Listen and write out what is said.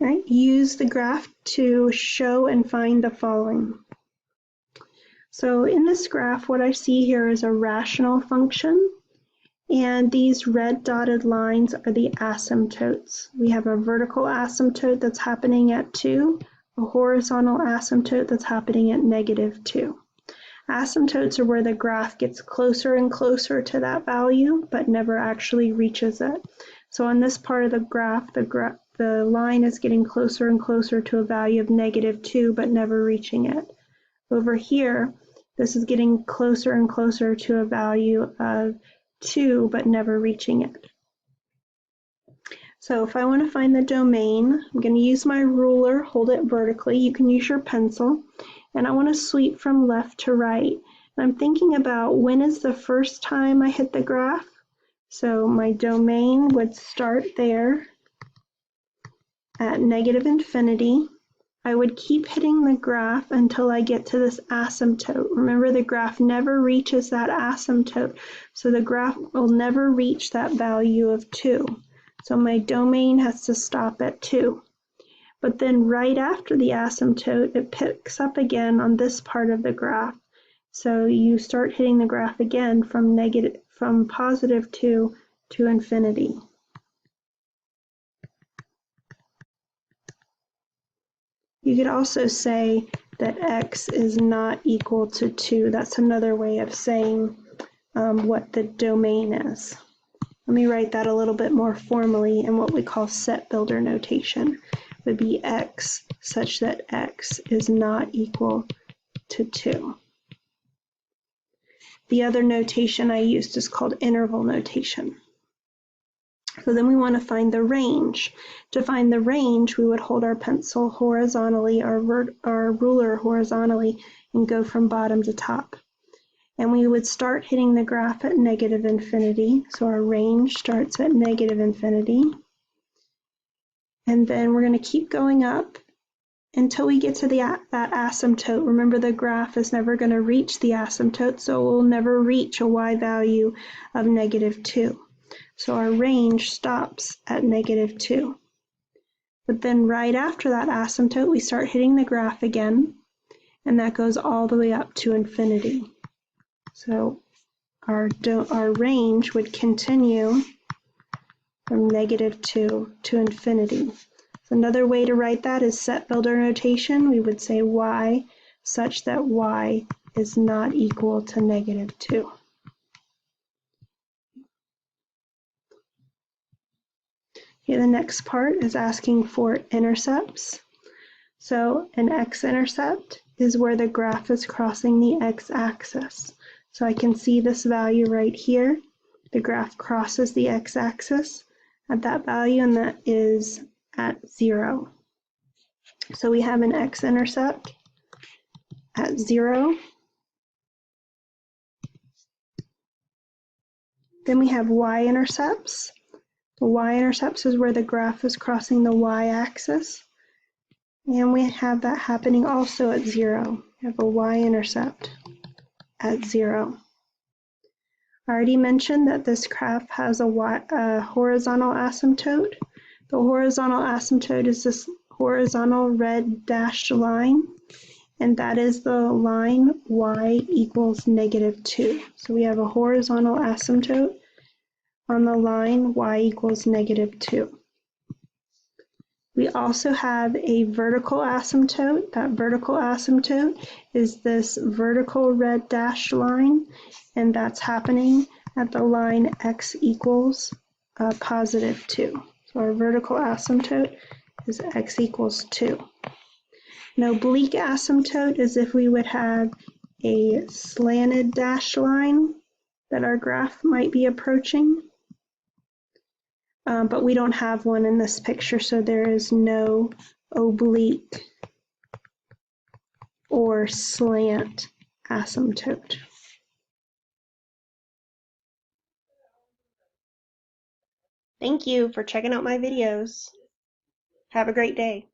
Right? Use the graph to show and find the following. So in this graph, what I see here is a rational function, and these red dotted lines are the asymptotes. We have a vertical asymptote that's happening at 2, a horizontal asymptote that's happening at -2. Asymptotes are where the graph gets closer and closer to that value, but never actually reaches it. So on this part of the graph, the line is getting closer and closer to a value of -2, but never reaching it. Over here, this is getting closer and closer to a value of 2, but never reaching it. So if I want to find the domain, I'm going to use my ruler, hold it vertically. You can use your pencil. And I want to sweep from left to right. And I'm thinking about when is the first time I hit the graph. So my domain would start there at -infinity. I would keep hitting the graph until I get to this asymptote. Remember, the graph never reaches that asymptote, so the graph will never reach that value of 2. So my domain has to stop at 2. But then right after the asymptote, it picks up again on this part of the graph. So you start hitting the graph again from +2 to infinity. You could also say that x is not equal to 2. That's another way of saying what the domain is. Let me write that a little bit more formally in what we call set builder notation. It would be x such that x is not equal to 2. The other notation I used is called interval notation. So then we want to find the range. To find the range, we would hold our pencil horizontally, our ruler horizontally, and go from bottom to top. And we would start hitting the graph at -infinity. So our range starts at -infinity. And then we're going to keep going up until we get to that asymptote. Remember, the graph is never going to reach the asymptote, so it will never reach a y value of -2. So our range stops at -2. But then right after that asymptote, we start hitting the graph again, and that goes all the way up to infinity. So our range would continue from -2 to infinity. So another way to write that is set builder notation. We would say y such that y is not equal to -2. Okay, the next part is asking for intercepts. So an x-intercept is where the graph is crossing the x-axis. So I can see this value right here. The graph crosses the x-axis at that value, and that is at 0. So we have an x-intercept at 0. Then we have y-intercepts. The y-intercepts is where the graph is crossing the y-axis. And we have that happening also at 0. We have a y-intercept at 0. I already mentioned that this graph has a horizontal asymptote. The horizontal asymptote is this horizontal red dashed line, and that is the line y equals -2. So we have a horizontal asymptote on the line y equals -2. We also have a vertical asymptote. That vertical asymptote is this vertical red dashed line, and that's happening at the line x equals +2. So our vertical asymptote is x equals 2. An oblique asymptote is if we would have a slanted dashed line that our graph might be approaching. But we don't have one in this picture, so there is no oblique or slant asymptote. Thank you for checking out my videos. Have a great day.